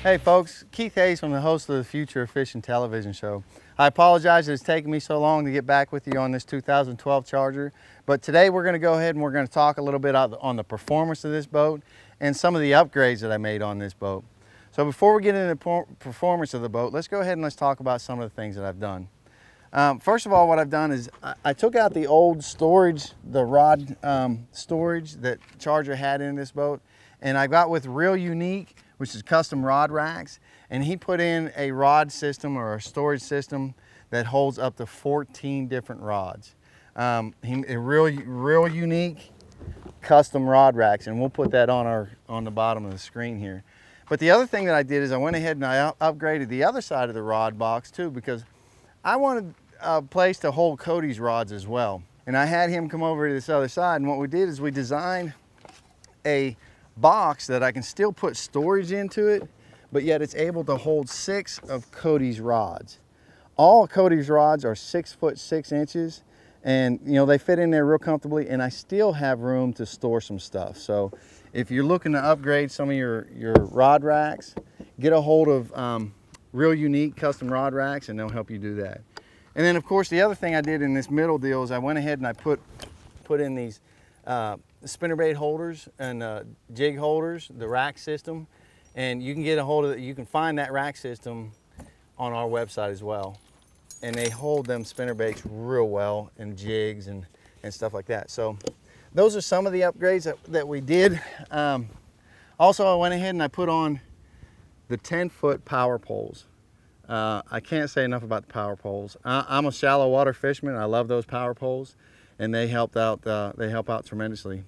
Hey folks, Keith Hayes from the host of the Future of Fishing television show. I apologize that it's taken me so long to get back with you on this 2012 Charger, but today we're going to go ahead and we're going to talk a little bit on the performance of this boat and some of the upgrades that I made on this boat. So before we get into the performance of the boat, let's go ahead and let's talk about some of the things that I've done. First of all, what I've done is I took out the old storage, the rod storage that Charger had in this boat, and I got with Real Unique, which is custom rod racks, and he put in a rod system or a storage system that holds up to 14 different rods. A real unique custom rod racks, and we'll put that on the bottom of the screen here. But the other thing that I did is I went ahead and I upgraded the other side of the rod box too, because I wanted a place to hold Cody's rods as well. And I had him come over to this other side, and what we did is we designed a box that I can still put storage into it, but yet it's able to hold 6 of Cody's rods. All of Cody's rods are 6 foot 6 inches, and you know, they fit in there real comfortably, and I still have room to store some stuff. So if you're looking to upgrade some of your rod racks, get a hold of Real Unique custom rod racks, and they'll help you do that. And then of course the other thing I did in this middle deal is I went ahead and I put in these spinnerbait holders and jig holders, the rack system, and you can get a hold of it. You can find that rack system on our website as well, and they hold them spinnerbaits real well, and jigs and stuff like that. So those are some of the upgrades that we did. Also, I went ahead and I put on the 10-foot power poles. I can't say enough about the power poles. I'm a shallow water fisherman. I love those power poles, and they help out tremendously.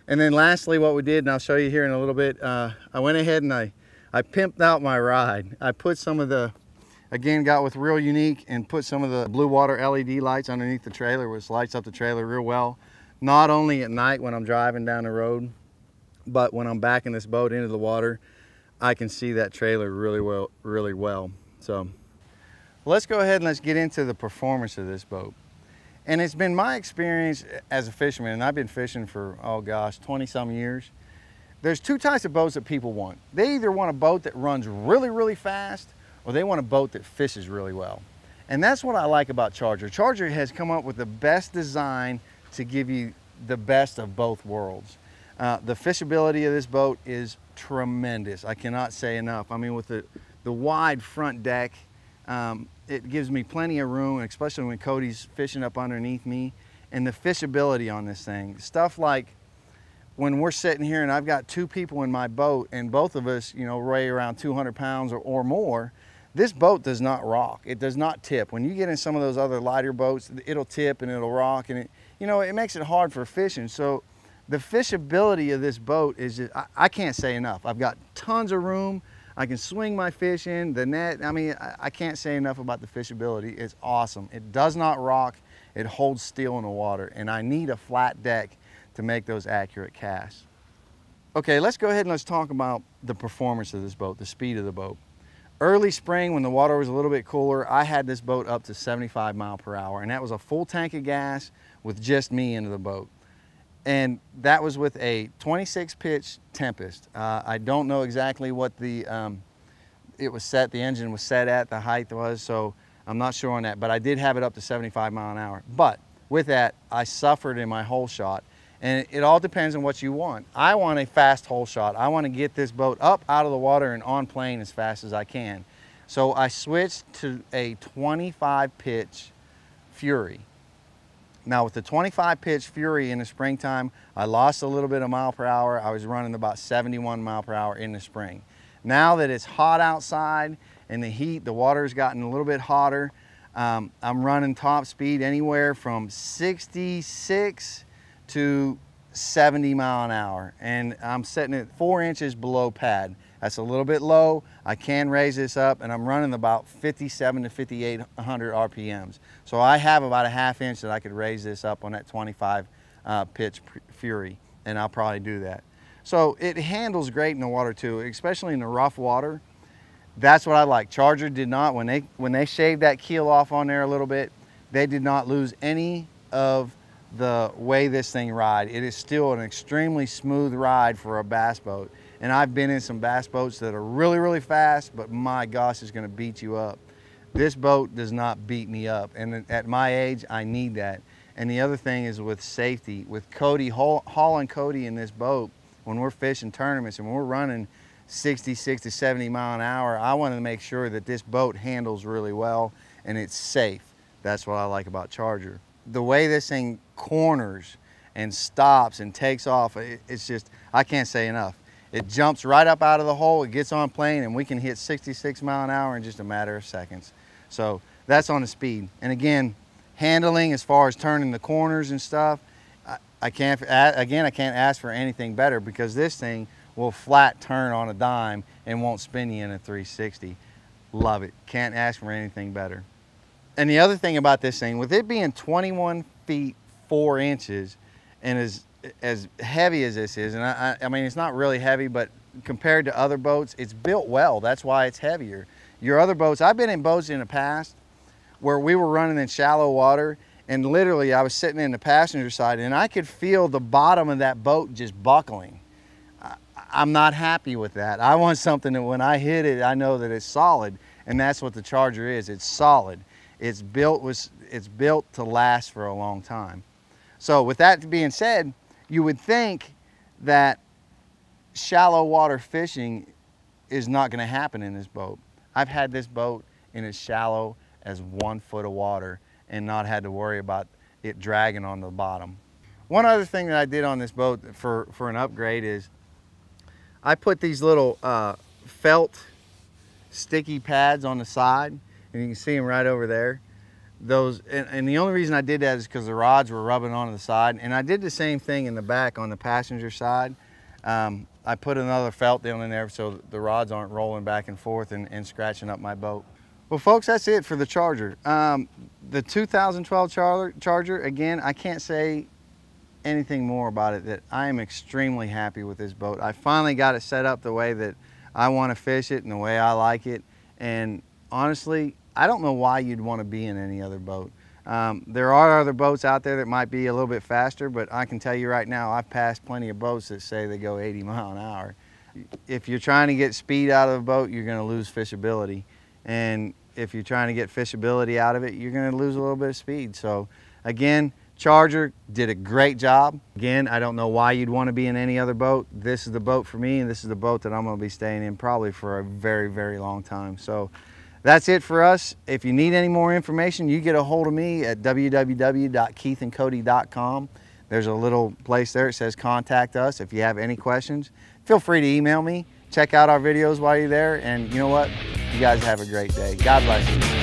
And then lastly, what we did, and I'll show you here in a little bit, I went ahead and I pimped out my ride. I put some of the, again, got with Real Unique and put some of the Blue Water LED lights underneath the trailer, which lights up the trailer real well. Not only at night when I'm driving down the road, but when I'm backing this boat into the water, I can see that trailer really well. So let's go ahead and let's get into the performance of this boat. And it's been my experience as a fisherman, and I've been fishing for, oh gosh, 20 some years. There's 2 types of boats that people want. They either want a boat that runs really fast, or they want a boat that fishes really well. And that's what I like about Charger. Charger has come up with the best design to give you the best of both worlds. The fishability of this boat is tremendous. I cannot say enough. I mean, with the wide front deck, it gives me plenty of room, especially when Cody's fishing up underneath me. And the fishability on this thing, stuff like when we're sitting here and I've got 2 people in my boat and both of us, you know, weigh around 200 pounds or more, this boat does not rock. It does not tip. When you get in some of those other lighter boats, it'll tip and it'll rock, and it makes it hard for fishing. So the fishability of this boat is just, I can't say enough. I've got tons of room. I can swing my fish in, the net. I mean, I can't say enough about the fishability. It's awesome. It does not rock. It holds still in the water, and I need a flat deck to make those accurate casts. Okay, let's go ahead and let's talk about the performance of this boat, the speed of the boat. Early spring, when the water was a little bit cooler, I had this boat up to 75 miles per hour, and that was a full tank of gas with just me into the boat. And that was with a 26 pitch Tempest. I don't know exactly what the engine was set at, the height was, so I'm not sure on that, but I did have it up to 75 miles an hour. But with that, I suffered in my hole shot, and it all depends on what you want. I want a fast hole shot. I want to get this boat up out of the water and on plane as fast as I can. So I switched to a 25 pitch Fury. Now with the 25 pitch Fury in the springtime, I lost a little bit of mile per hour. I was running about 71 mile per hour in the spring. Now that it's hot outside and the heat, the water's gotten a little bit hotter, I'm running top speed anywhere from 66 to 70 mile an hour. And I'm setting it 4 inches below pad. That's a little bit low. I can raise this up, and I'm running about 57 to 5,800 RPMs. So I have about a ½ inch that I could raise this up on that 25 pitch Fury, and I'll probably do that. So it handles great in the water too, especially in the rough water. That's what I like. Charger did not, when they shaved that keel off on there a little bit, they did not lose any of the way this thing rides. It is still an extremely smooth ride for a bass boat. And I've been in some bass boats that are really, really fast, but my gosh, it's gonna beat you up. This boat does not beat me up. And at my age, I need that. And the other thing is with safety. With Cody, hauling Cody in this boat, when we're fishing tournaments and we're running 66 to 70 mile an hour, I want to make sure that this boat handles really well and it's safe. That's what I like about Charger. The way this thing corners and stops and takes off, it's just, I can't say enough. It jumps right up out of the hole, it gets on plane, and we can hit 66 mile an hour in just a matter of seconds. So that's on the speed. And again, handling as far as turning the corners and stuff, I can't ask for anything better, because this thing will flat turn on a dime and won't spin you in a 360. Love it. Can't ask for anything better. And the other thing about this thing, with it being 21 feet 4 inches and as heavy as this is, and I mean, it's not really heavy, but compared to other boats, it's built well. That's why it's heavier. Your other boats, I've been in boats in the past where we were running in shallow water, and literally I was sitting in the passenger side and I could feel the bottom of that boat just buckling. I'm not happy with that. I want something that when I hit it, I know that it's solid, and that's what the Charger is. It's solid. It's built to last for a long time. So with that being said, you would think that shallow water fishing is not going to happen in this boat. I've had this boat in as shallow as 1 foot of water and not had to worry about it dragging on the bottom. One other thing that I did on this boat for an upgrade is I put these little felt sticky pads on the side, and you can see them right over there. Those, and the only reason I did that is because the rods were rubbing onto the side, and I did the same thing in the back on the passenger side. I put another felt down in there so the rods aren't rolling back and forth and scratching up my boat. Well, folks, that's it for the Charger. The 2012 Charger, again, I can't say anything more about it, that I am extremely happy with this boat. I finally got it set up the way that I want to fish it and the way I like it. And honestly, I don't know why you'd want to be in any other boat. There are other boats out there that might be a little bit faster, but I can tell you right now, I've passed plenty of boats that say they go 80 mile an hour. If you're trying to get speed out of a boat, you're going to lose fishability. And if you're trying to get fishability out of it, you're going to lose a little bit of speed. So again, Charger did a great job. Again, I don't know why you'd want to be in any other boat. This is the boat for me, and this is the boat that I'm going to be staying in probably for a very, very long time. So that's it for us. If you need any more information, you get a hold of me at www.keithandcody.com. There's a little place there that says contact us. If you have any questions, feel free to email me. Check out our videos while you're there, and you know what? You guys have a great day. God bless you.